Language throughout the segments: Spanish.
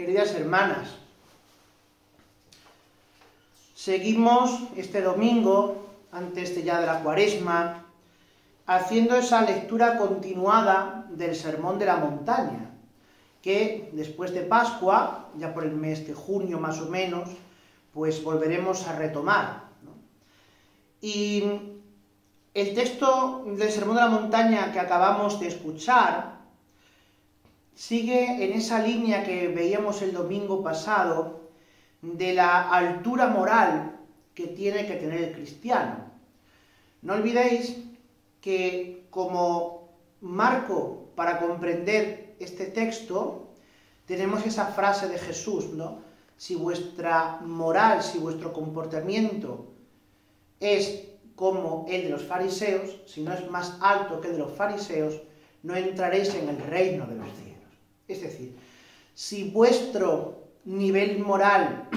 queridas hermanas, seguimos este domingo, antes ya de la Cuaresma, haciendo esa lectura continuada del Sermón de la Montaña, que después de Pascua, ya por el mes de junio más o menos, pues volveremos a retomar, ¿no? Y el texto del Sermón de la Montaña que acabamos de escuchar sigue en esa línea que veíamos el domingo pasado de la altura moral que tiene que tener el cristiano. No olvidéis que como marco para comprender este texto tenemos esa frase de Jesús, ¿no? Si vuestra moral, si vuestro comportamiento es como el de los fariseos, si no es más alto que el de los fariseos, no entraréis en el reino de los cielos. Es decir, si vuestro nivel moral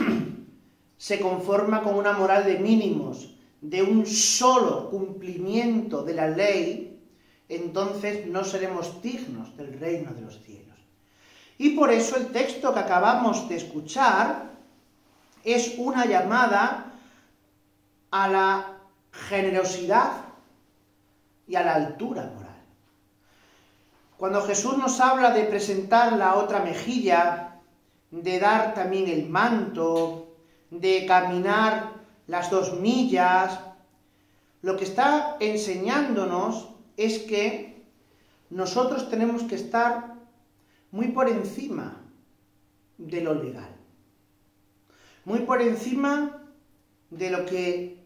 se conforma con una moral de mínimos, de un solo cumplimiento de la ley, entonces no seremos dignos del reino de los cielos. Y por eso el texto que acabamos de escuchar es una llamada a la generosidad y a la altura moral. Cuando Jesús nos habla de presentar la otra mejilla, de dar también el manto, de caminar las 2 millas, lo que está enseñándonos es que nosotros tenemos que estar muy por encima de lo legal, muy por encima de lo que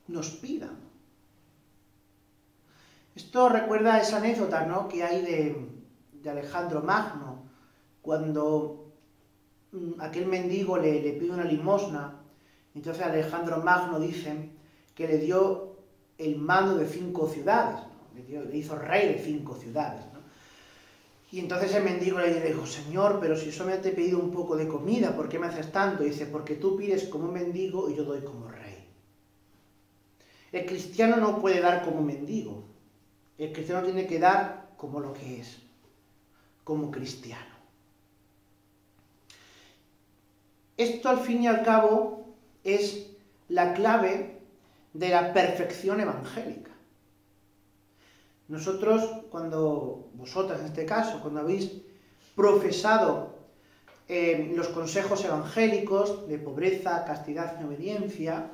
nos pidan. Esto recuerda esa anécdota, ¿no?, que hay de Alejandro Magno, cuando aquel mendigo le pide una limosna. Entonces Alejandro Magno dice que le dio el mando de 5 ciudades, ¿no? Le hizo rey de 5 ciudades, ¿no? Y entonces el mendigo le dijo: Señor, pero si solo te he pedido un poco de comida, ¿por qué me haces tanto? Y dice: porque tú pides como mendigo y yo doy como rey. El cristiano no puede dar como mendigo. El cristiano tiene que dar como lo que es, como cristiano. Esto, al fin y al cabo, es la clave de la perfección evangélica. Nosotros, vosotras en este caso, cuando habéis profesado los consejos evangélicos de pobreza, castidad y obediencia,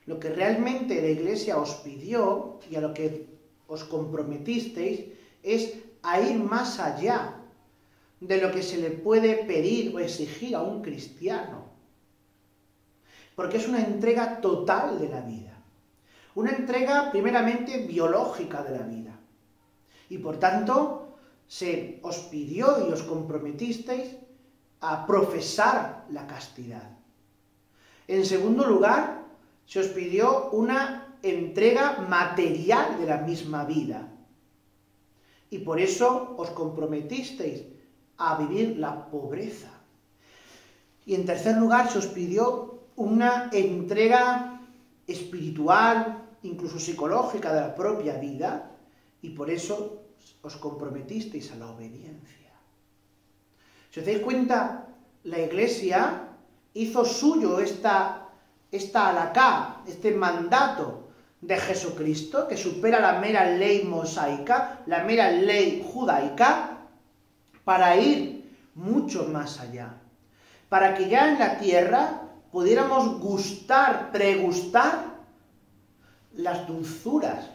lo que realmente la Iglesia os pidió y a lo que os comprometisteis es a ir más allá de lo que se le puede pedir o exigir a un cristiano. Porque es una entrega total de la vida. Una entrega primeramente biológica de la vida. Y por tanto, se os pidió y os comprometisteis a profesar la castidad. En segundo lugar, se os pidió una entrega material de la misma vida. Y por eso os comprometisteis a vivir la pobreza. Y en tercer lugar, se os pidió una entrega espiritual, incluso psicológica, de la propia vida, y por eso os comprometisteis a la obediencia. Si os dais cuenta, la Iglesia hizo suyo esta halaká, este mandato de Jesucristo, que supera la mera ley mosaica, la mera ley judaica, para ir mucho más allá. Para que ya en la tierra pudiéramos pregustar las dulzuras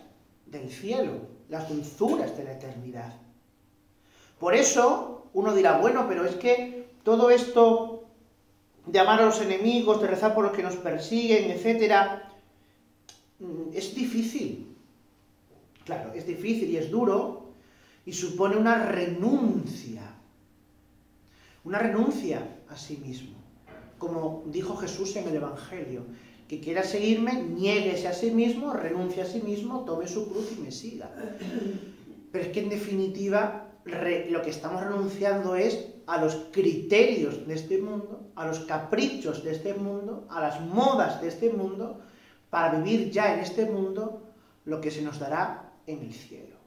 del cielo, las dulzuras de la eternidad. Por eso uno dirá: bueno, pero es que todo esto de amar a los enemigos, de rezar por los que nos persiguen, etcétera, es difícil. Claro, es difícil y es duro y supone una renuncia a sí mismo. Como dijo Jesús en el Evangelio: que quiera seguirme, niéguese a sí mismo, renuncie a sí mismo, tome su cruz y me siga. Pero es que en definitiva lo que estamos renunciando es a los criterios de este mundo, a los caprichos de este mundo, a las modas de este mundo, para vivir ya en este mundo lo que se nos dará en el cielo.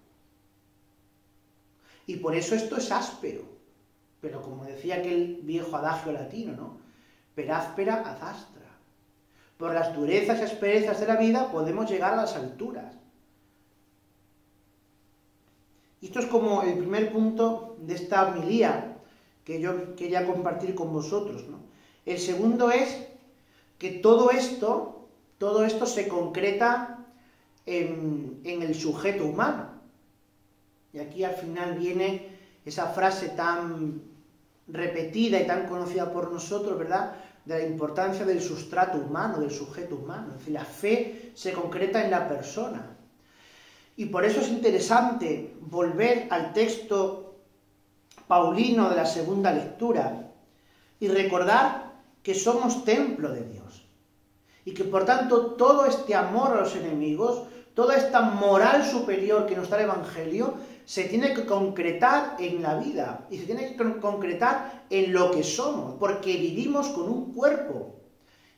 Y por eso esto es áspero. pero como decía aquel viejo adagio latino, ¿no? Per aspera ad astra. Por las durezas y asperezas de la vida podemos llegar a las alturas. Y esto es como el primer punto de esta homilía que yo quería compartir con vosotros, ¿no? El segundo es que todo esto se concreta en el sujeto humano. Y aquí al final viene esa frase tan repetida y tan conocida por nosotros, ¿verdad?, de la importancia del sustrato humano, del sujeto humano. Es decir, la fe se concreta en la persona. Y por eso es interesante volver al texto paulino de la segunda lectura y recordar que somos templo de Dios. Y que por tanto todo este amor a los enemigos, toda esta moral superior que nos da el Evangelio, se tiene que concretar en la vida y se tiene que concretar en lo que somos, porque vivimos con un cuerpo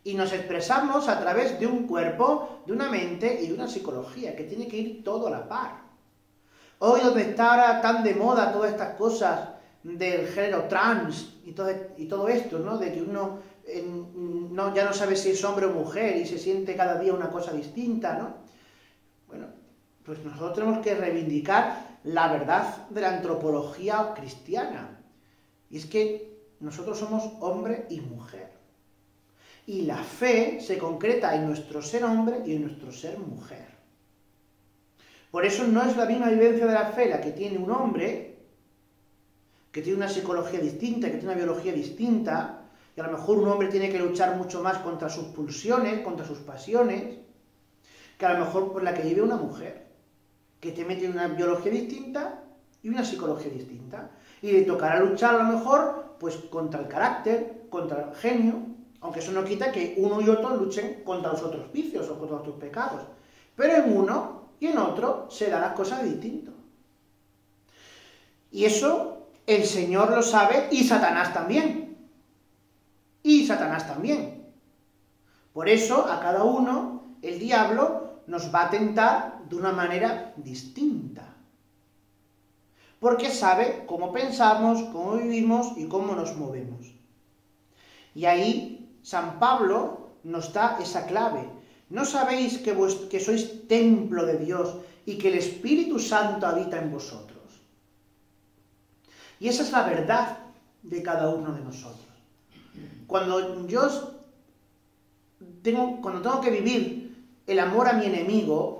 y nos expresamos a través de un cuerpo, de una mente y de una psicología, que tiene que ir todo a la par. Hoy donde está ahora tan de moda todas estas cosas del género trans y todo esto, ¿no?, de que uno ya no sabe si es hombre o mujer y se siente cada día una cosa distinta, ¿no? Bueno, pues nosotros tenemos que reivindicar la verdad de la antropología cristiana. Y es que nosotros somos hombre y mujer. Y la fe se concreta en nuestro ser hombre y en nuestro ser mujer. Por eso no es la misma vivencia de la fe la que tiene un hombre, que tiene una psicología distinta, que tiene una biología distinta, y a lo mejor un hombre tiene que luchar mucho más contra sus pulsiones, contra sus pasiones, que a lo mejor por la que vive una mujer, que te mete una biología distinta y una psicología distinta. Y le tocará luchar a lo mejor pues contra el carácter, contra el genio, aunque eso no quita que uno y otro luchen contra los otros vicios o contra otros pecados. Pero en uno y en otro se dan las cosas distintas. Y eso el Señor lo sabe y Satanás también. Y Satanás también. Por eso a cada uno el diablo nos va a tentar de una manera distinta. Porque sabe cómo pensamos, cómo vivimos y cómo nos movemos. Y ahí San Pablo nos da esa clave. ¿No sabéis que sois templo de Dios y que el Espíritu Santo habita en vosotros? Y esa es la verdad de cada uno de nosotros. Cuando tengo que vivir el amor a mi enemigo,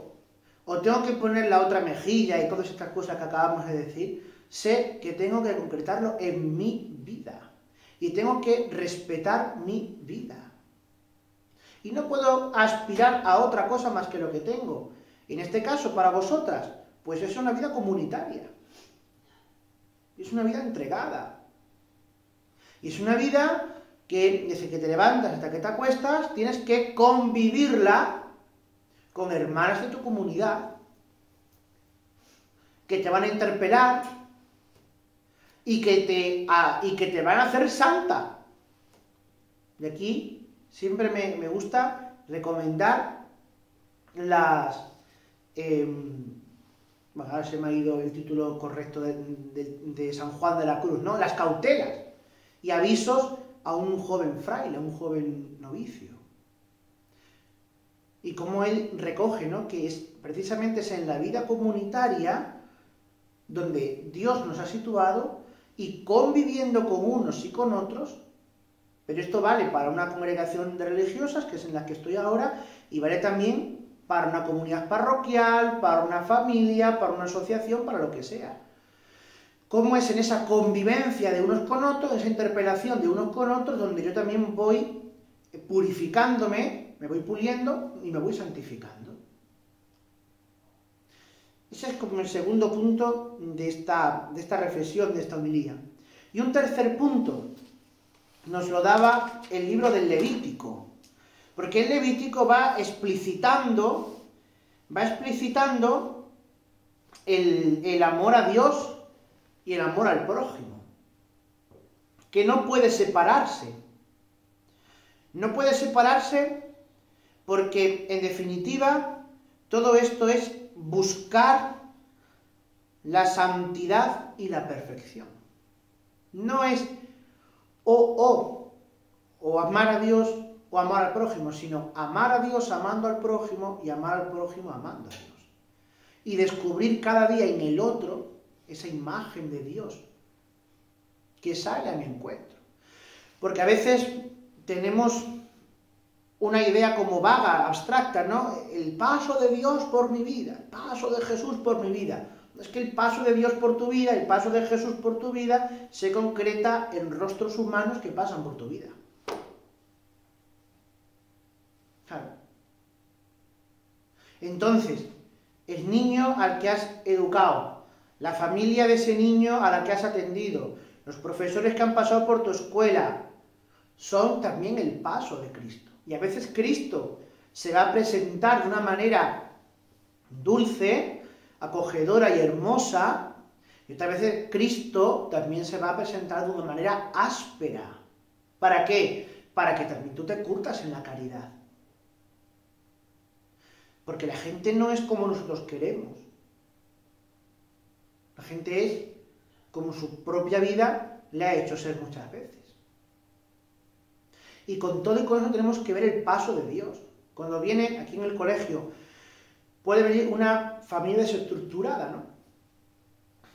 o tengo que poner la otra mejilla y todas estas cosas que acabamos de decir, sé que tengo que concretarlo en mi vida. Y tengo que respetar mi vida. Y no puedo aspirar a otra cosa más que lo que tengo. En este caso, para vosotras, pues es una vida comunitaria. Es una vida entregada. Y es una vida que desde que te levantas hasta que te acuestas, tienes que convivirla con hermanas de tu comunidad, que te van a interpelar y que te van a hacer santa. Y aquí siempre me gusta recomendar las... bueno, ahora se me ha ido el título correcto de San Juan de la Cruz, ¿no? Las cautelas y avisos a un joven fraile, a un joven novicio. Y como él recoge, ¿no?, que precisamente es en la vida comunitaria donde Dios nos ha situado y conviviendo con unos y con otros, pero esto vale para una congregación de religiosas, que es en la que estoy ahora, y vale también para una comunidad parroquial, para una familia, para una asociación, para lo que sea. Cómo es en esa convivencia de unos con otros, esa interpelación de unos con otros, donde yo también voy purificándome, me voy puliendo y me voy santificando. Ese es como el segundo punto de esta reflexión, de esta homilía. Y un tercer punto nos lo daba el libro del Levítico, porque el Levítico va explicitando el amor a Dios y el amor al prójimo, que no puede separarse. No puede separarse porque, en definitiva, todo esto es buscar la santidad y la perfección. No es o amar a Dios o amar al prójimo, sino amar a Dios amando al prójimo y amar al prójimo amando a Dios. Y descubrir cada día en el otro esa imagen de Dios que sale a mi encuentro. Porque a veces tenemos una idea como vaga, abstracta, ¿no? El paso de Dios por mi vida, el paso de Jesús por mi vida. Es que el paso de Dios por tu vida, el paso de Jesús por tu vida, se concreta en rostros humanos que pasan por tu vida. Claro. Entonces, el niño al que has educado, la familia de ese niño a la que has atendido, los profesores que han pasado por tu escuela, son también el paso de Cristo. Y a veces Cristo se va a presentar de una manera dulce, acogedora y hermosa, y otras veces Cristo también se va a presentar de una manera áspera. ¿Para qué? Para que también tú te curtas en la caridad. Porque la gente no es como nosotros queremos. La gente es como su propia vida le ha hecho ser muchas veces. Y con todo y con eso tenemos que ver el paso de Dios. Cuando viene aquí en el colegio, puede venir una familia desestructurada, ¿no?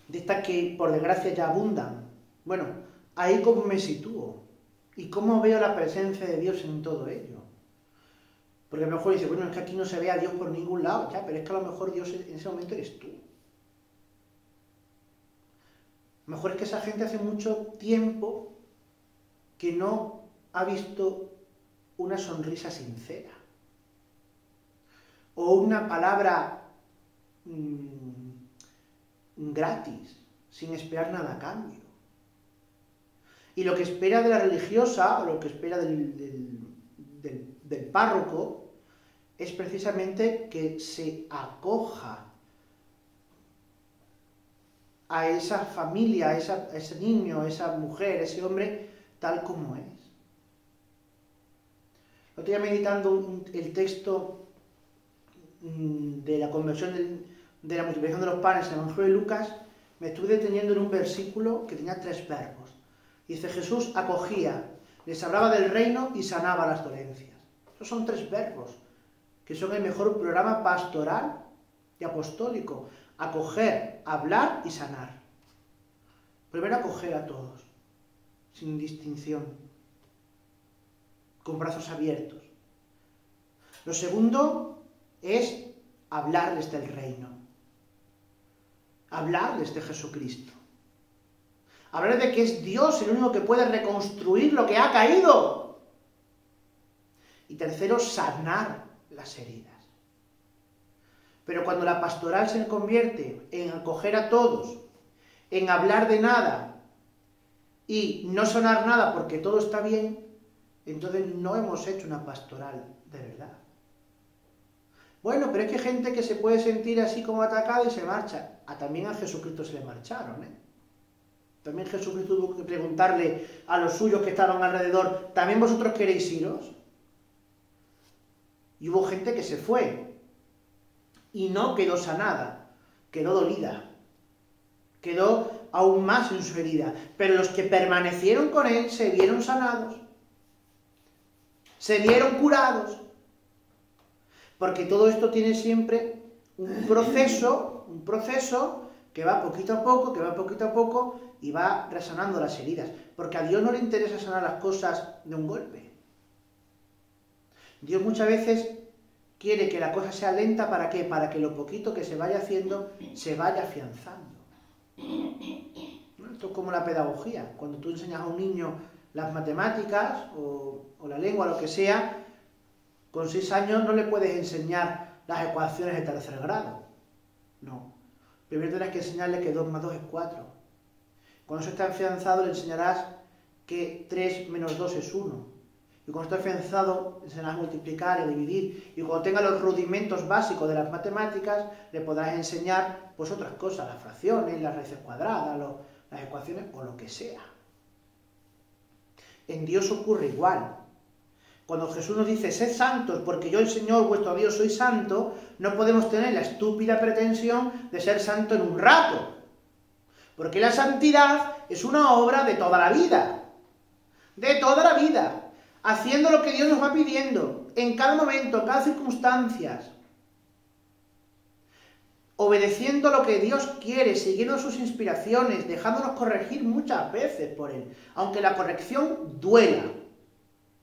De estas que por desgracia ya abundan. Bueno, ahí cómo me sitúo y cómo veo la presencia de Dios en todo ello. Porque a lo mejor dice, bueno, es que aquí no se ve a Dios por ningún lado, ya, pero es que a lo mejor Dios en ese momento eres tú. A lo mejor es que esa gente hace mucho tiempo que no ha visto una sonrisa sincera o una palabra gratis, sin esperar nada a cambio. Y lo que espera de la religiosa, o lo que espera del párroco, es precisamente que se acoja a esa familia, a ese niño, a esa mujer, a ese hombre, tal como es. Estoy meditando el texto de la conversión de la multiplicación de los panes en el Evangelio de Lucas, me estuve deteniendo en un versículo que tenía 3 verbos. Dice, Jesús acogía, les hablaba del reino y sanaba las dolencias. Esos son 3 verbos, que son el mejor programa pastoral y apostólico. Acoger, hablar y sanar. Primero acoger a todos, sin distinción, con brazos abiertos. Lo segundo es hablarles del reino, hablarles de Jesucristo, hablarles de que es Dios el único que puede reconstruir lo que ha caído. Y tercero, sanar las heridas. Pero cuando la pastoral se convierte en acoger a todos, en hablar de nada y no sanar nada porque todo está bien, entonces no hemos hecho una pastoral de verdad. Bueno, pero es que hay gente que se puede sentir así como atacada y se marcha. También a Jesucristo se le marcharon, ¿eh? También Jesucristo tuvo que preguntarle a los suyos que estaban alrededor, ¿también vosotros queréis iros? Y hubo gente que se fue y no quedó sanada, quedó dolida, quedó aún más en su herida. Pero los que permanecieron con él se vieron sanados, se vieron curados, porque todo esto tiene siempre un proceso que va poquito a poco y va resanando las heridas, porque a Dios no le interesa sanar las cosas de un golpe. Dios muchas veces quiere que la cosa sea lenta, ¿para qué? Para que lo poquito que se vaya haciendo se vaya afianzando. ¿No? Esto es como la pedagogía. Cuando tú enseñas a un niño las matemáticas o la lengua, lo que sea, con 6 años no le puedes enseñar las ecuaciones de 3er grado. No. Primero tendrás que enseñarle que 2 más 2 es 4. Cuando eso está afianzado le enseñarás que 3 menos 2 es 1. Y cuando esté afianzado, enseñarás a multiplicar y a dividir. Y cuando tenga los rudimentos básicos de las matemáticas, le podrás enseñar pues otras cosas, las fracciones, las raíces cuadradas, las ecuaciones o lo que sea. En Dios ocurre igual. Cuando Jesús nos dice, sed santos, porque yo el Señor, vuestro Dios, soy santo, no podemos tener la estúpida pretensión de ser santo en un rato. Porque la santidad es una obra de toda la vida. De toda la vida. Haciendo lo que Dios nos va pidiendo. En cada momento, en cada circunstancia. Obedeciendo lo que Dios quiere, siguiendo sus inspiraciones, dejándonos corregir muchas veces por Él. Aunque la corrección duela.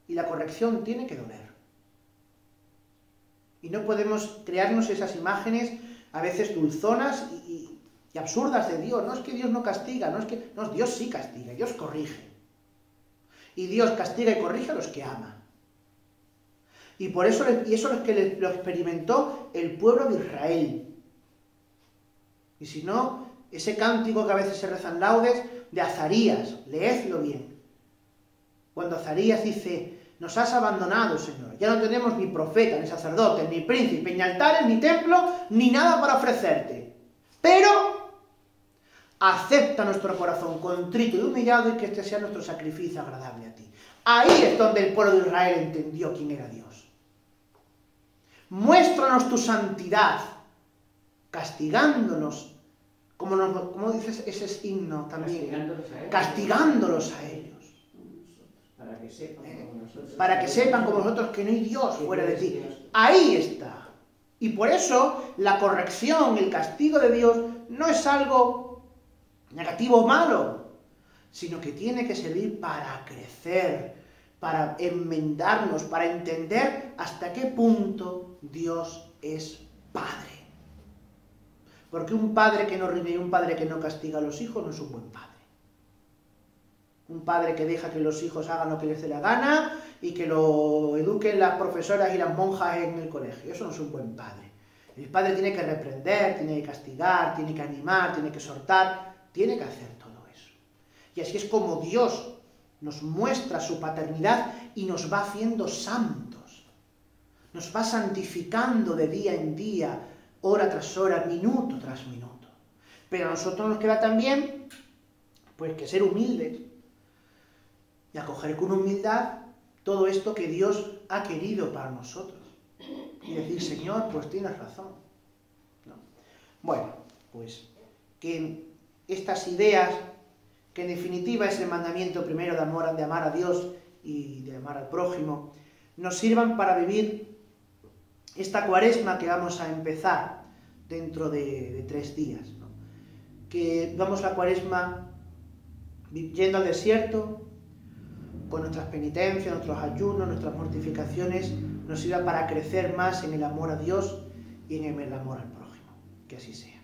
Y la corrección tiene que doler. Y no podemos crearnos esas imágenes, a veces dulzonas y absurdas de Dios. No es que Dios no castiga, no, Dios sí castiga, Dios corrige. Y Dios castiga y corrige a los que ama. Y por eso, eso es que lo experimentó el pueblo de Israel. Y si no, ese cántico que a veces se rezan laudes de Azarías, leedlo bien. Cuando Azarías dice: nos has abandonado, Señor, ya no tenemos ni profeta, ni sacerdote, ni príncipe, ni altares, ni templo, ni nada para ofrecerte. Pero acepta nuestro corazón contrito y humillado y que este sea nuestro sacrificio agradable a ti. Ahí es donde el pueblo de Israel entendió quién era Dios. Muéstranos tu santidad, castigándonos, como dices ese himno también, castigándolos a ellos. Para que sepan como nosotros que no hay Dios fuera de ti. Ahí está. Y por eso la corrección, el castigo de Dios no es algo negativo o malo, sino que tiene que servir para crecer, para enmendarnos, para entender hasta qué punto Dios es Padre. Porque un padre que no rime y un padre que no castiga a los hijos no es un buen padre. Un padre que deja que los hijos hagan lo que les dé la gana y que lo eduquen las profesoras y las monjas en el colegio. Eso no es un buen padre. El padre tiene que reprender, tiene que castigar, tiene que animar, tiene que exhortar, tiene que hacer todo eso. Y así es como Dios nos muestra su paternidad y nos va haciendo santos. Nos va santificando de día en día, hora tras hora, minuto tras minuto. Pero a nosotros nos queda también, pues, que ser humildes y acoger con humildad todo esto que Dios ha querido para nosotros. Y decir: Señor, pues tienes razón. ¿No? Bueno, pues que estas ideas, que en definitiva es el mandamiento primero de amar a Dios y de amar al prójimo, nos sirvan para vivir esta cuaresma que vamos a empezar dentro de 3 días. ¿No? Que vamos la cuaresma yendo al desierto, con nuestras penitencias, nuestros ayunos, nuestras mortificaciones, nos sirva para crecer más en el amor a Dios y en el amor al prójimo. Que así sea.